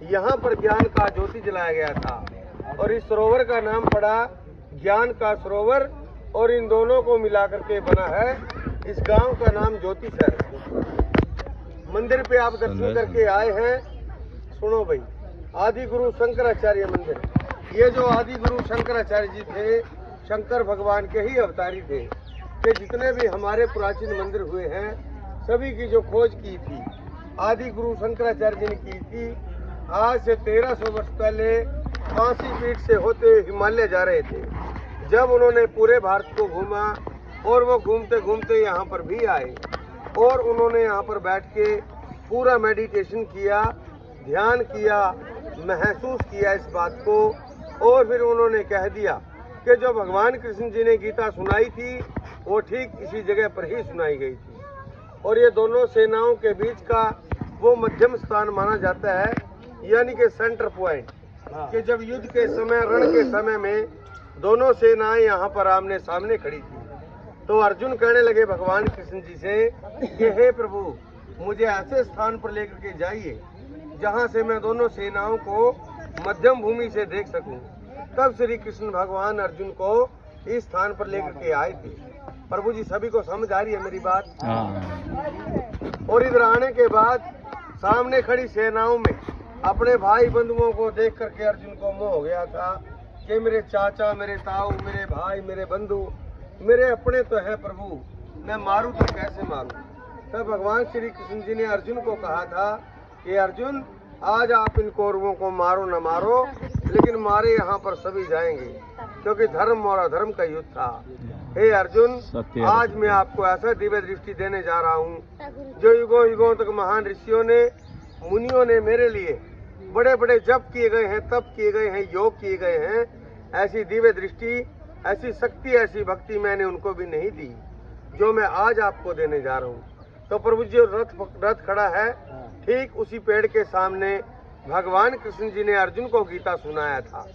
यहाँ पर ज्ञान का ज्योति जलाया गया था और इस सरोवर का नाम पड़ा ज्ञान का सरोवर और इन दोनों को मिलाकर के बना है इस गांव का नाम ज्योतिसर। मंदिर पे आप दर्शन करके आए हैं। सुनो भाई, आदि गुरु शंकराचार्य मंदिर, ये जो आदि गुरु शंकराचार्य जी थे, शंकर भगवान के ही अवतारी थे कि जितने भी हमारे प्राचीन मंदिर हुए हैं सभी की जो खोज की थी आदि गुरु शंकराचार्य जी ने की थी। आज से 1300 वर्ष पहले कांसी पीठ से होते हिमालय जा रहे थे, जब उन्होंने पूरे भारत को घूमा और वो घूमते घूमते यहाँ पर भी आए और उन्होंने यहाँ पर बैठ के पूरा मेडिटेशन किया, ध्यान किया, महसूस किया इस बात को और फिर उन्होंने कह दिया कि जो भगवान कृष्ण जी ने गीता सुनाई थी वो ठीक इसी जगह पर ही सुनाई गई थी। और ये दोनों सेनाओं के बीच का वो मध्यम स्थान माना जाता है, यानी कि सेंटर पॉइंट, कि जब युद्ध के समय, रण के समय में दोनों सेनाएं यहाँ पर आमने सामने खड़ी थी तो अर्जुन कहने लगे भगवान कृष्ण जी से कि हे प्रभु, मुझे ऐसे स्थान पर लेकर के जाइए जहाँ से मैं दोनों सेनाओं को मध्यम भूमि से देख सकूं। तब श्री कृष्ण भगवान अर्जुन को इस स्थान पर लेकर के आए थे। प्रभु जी, सभी को समझ आ रही है मेरी बात? और इधर आने के बाद सामने खड़ी सेनाओं में अपने भाई बंधुओं को देख करके अर्जुन को मोह हो गया था कि मेरे चाचा, मेरे ताऊ, मेरे भाई, मेरे बंधु, मेरे अपने तो है प्रभु, मैं मारूं तो कैसे मारूं। तब भगवान श्री कृष्ण जी ने अर्जुन को कहा था कि अर्जुन, आज आप इन कौरवों को मारो न मारो, लेकिन मारे यहाँ पर सभी जाएंगे, क्योंकि धर्म और अधर्म का युद्ध था। हे अर्जुन, आज मैं आपको ऐसा दिव्य दृष्टि देने जा रहा हूँ जो युगों युगों तक महान ऋषियों ने, मुनियों ने मेरे लिए बड़े बड़े जप किए गए हैं, तप किए गए हैं, योग किए गए हैं। ऐसी दिव्य दृष्टि, ऐसी शक्ति, ऐसी भक्ति मैंने उनको भी नहीं दी जो मैं आज आपको देने जा रहा हूँ। तो प्रभु जी, रथ खड़ा है, ठीक उसी पेड़ के सामने भगवान कृष्ण जी ने अर्जुन को गीता सुनाया था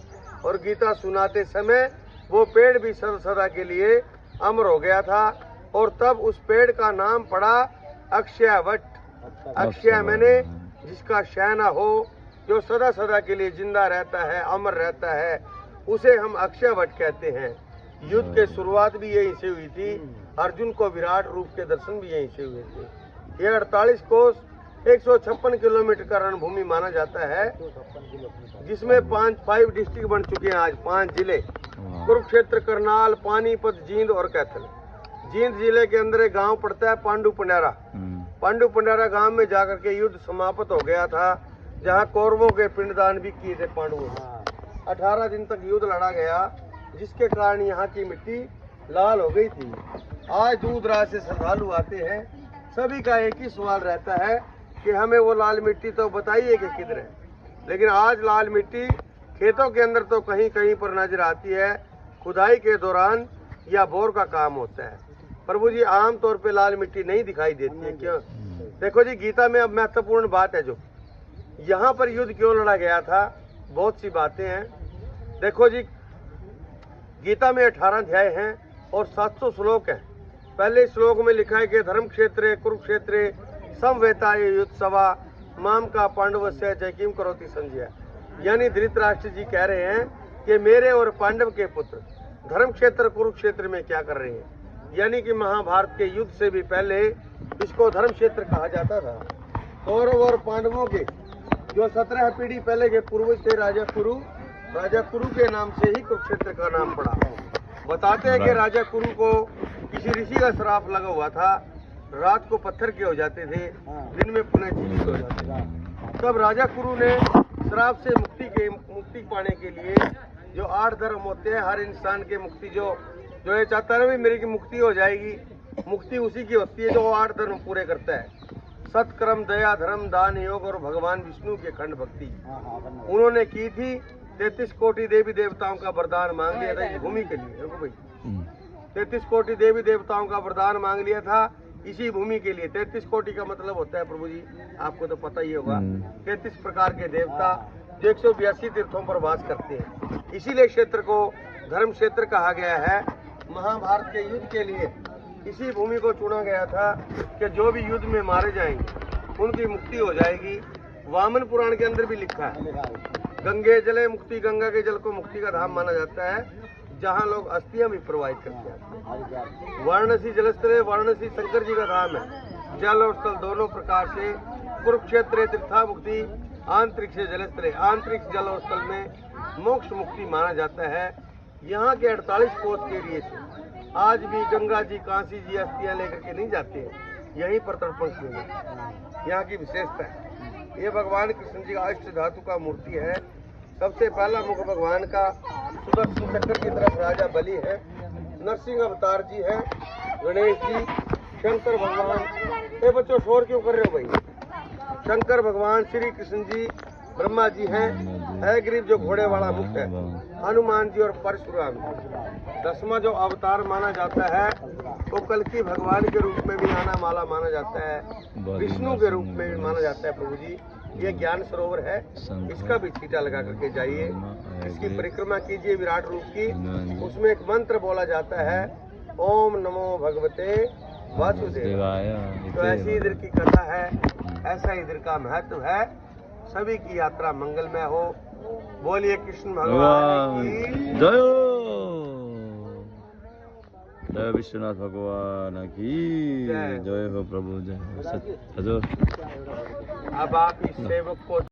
और गीता सुनाते समय वो पेड़ भी सदा के लिए अमर हो गया था और तब उस पेड़ का नाम पड़ा अक्षयवट। अक्षय मैंने जिसका शयना हो, जो सदा सदा के लिए जिंदा रहता है, अमर रहता है, उसे हम अक्षयवट कहते हैं। युद्ध के शुरुआत भी यहीं से हुई थी, अर्जुन को विराट रूप के दर्शन भी यहीं से हुए थे। ये 48 कोस 156 किलोमीटर का रणभूमि माना जाता है, जिसमें 5 डिस्ट्रिक्ट बन चुके हैं आज, 5 जिले, कुरुक्षेत्र, करनाल, पानीपत, जींद और कैथल। जींद जिले के अंदर एक गांव पड़ता है पांडु पंडारा। पांडु पंडारा गांव में जाकर के युद्ध समाप्त हो गया था, जहां कौरवों के पिंडदान भी किए थे पांडवों ने। 18 दिन तक युद्ध लड़ा गया, जिसके कारण यहाँ की मिट्टी लाल हो गई थी। आज दूर दराज से श्रद्धालु आते हैं, सभी का एक ही सवाल रहता है कि हमें वो लाल मिट्टी तो बताइए कि किधर है। लेकिन आज लाल मिट्टी खेतों के अंदर तो कहीं कहीं पर नजर आती है, खुदाई के दौरान या बोर का काम होता है। प्रभु जी, आम तौर पे लाल मिट्टी नहीं दिखाई देती है, क्यों? देखो जी, गीता में अब महत्वपूर्ण बात है, जो यहाँ पर युद्ध क्यों लड़ा गया था, बहुत सी बातें हैं। देखो जी, गीता में 18 अध्याय हैं और 700 श्लोक हैं। पहले श्लोक में लिखा है कि धर्म क्षेत्रे कुरुक्षेत्रे समवेताये युद्धसभा माम का पांडवस्य जय किम करोति संजय। यानी धृतराष्ट्र जी कह रहे हैं कि मेरे और पांडव के पुत्र धर्म क्षेत्र कुरुक्षेत्र में क्या कर रहे हैं। यानी कि महाभारत के युद्ध से भी पहले इसको धर्म क्षेत्र कहा जाता था। कौरव और पांडवों के जो 17 पीढ़ी पहले के पूर्वज थे, राजा कुरु के नाम से ही कुरुक्षेत्र का नाम पड़ा। बताते हैं कि राजा कुरु को किसी ऋषि का श्राप लगा हुआ था, रात को पत्थर के हो जाते थे, दिन में पुनः जीवित हो जाते थे। तब राजा कुरु ने श्राप से मुक्ति पाने के लिए, जो 8 धर्म होते हैं, हर इंसान के मुक्ति, जो ये चाहता है मेरी की मुक्ति हो जाएगी, मुक्ति उसी की होती है जो 8 धर्म पूरे करता है। सत्कर्म, दया, धर्म, दान, योग और भगवान विष्णु के खंड भक्ति उन्होंने की थी। 33 कोटि देवी देवताओं का वरदान मांग लिया था इस भूमि के लिए। देखो भाई, 33 कोटि देवी देवताओं का वरदान मांग लिया था इसी भूमि के लिए। 33 कोटि का मतलब होता है प्रभु जी, आपको तो पता ही होगा, 33 प्रकार के देवता जो 182 तीर्थों पर वास करते हैं। इसीलिए क्षेत्र को धर्म क्षेत्र कहा गया है। महाभारत के युद्ध के लिए इसी भूमि को चुना गया था कि जो भी युद्ध में मारे जाएंगे उनकी मुक्ति हो जाएगी। वामन पुराण के अंदर भी लिखा है, गंगे जले मुक्ति, गंगा के जल को मुक्ति का धाम माना जाता है, जहाँ लोग अस्थियां भी प्रवाहित करते हैं। वाराणसी जलस्थल, वाराणसी शंकर जी का धाम है। जल और स्थल दोनों प्रकार से कुरुक्षेत्र तीर्था मुक्ति, आंतरिक से जलस्थल, आंतरिक जल और स्थल में मोक्ष मुक्ति माना जाता है। यहाँ के 48 कोस के एरिए से आज भी गंगा जी, काशी जी अस्थियां लेकर के नहीं जाते हैं, यहीं पर तर्पण किए जाते। यहाँ की विशेषता है, ये भगवान कृष्ण जी का अष्ट धातु का मूर्ति है। सबसे पहला मुख भगवान का सुदर्शन चक्र की तरफ राजा बलि है, नरसिंह अवतार जी है, गणेश जी, शंकर भगवान। ये बच्चों शोर क्यों कर रहे हो भाई? शंकर भगवान, श्री कृष्ण जी, ब्रह्मा जी हैं, हयग्रीव जो घोड़े वाला मुख है, हनुमान जी और परशुराम जी। 10वां जो अवतार माना जाता है वो कल्कि भगवान के रूप में भी आना माला माना जाता है, विष्णु के रूप में भी माना जाता है। प्रभु जी, ये ज्ञान सरोवर है, इसका भी छींटा लगा करके जाइए, इसकी परिक्रमा कीजिए विराट रूप की। उसमें एक मंत्र बोला जाता है, ओम नमो भगवते वासुदेवाय। तो ऐसी इधर की कथा है, ऐसा इधर का महत्व है। सभी की यात्रा मंगलमय हो। बोलिए कृष्ण भगवान की जय। जय विश्वनाथ भगवान की जय हो प्रभु, जय हो हजूर। अब आप इस सेवक को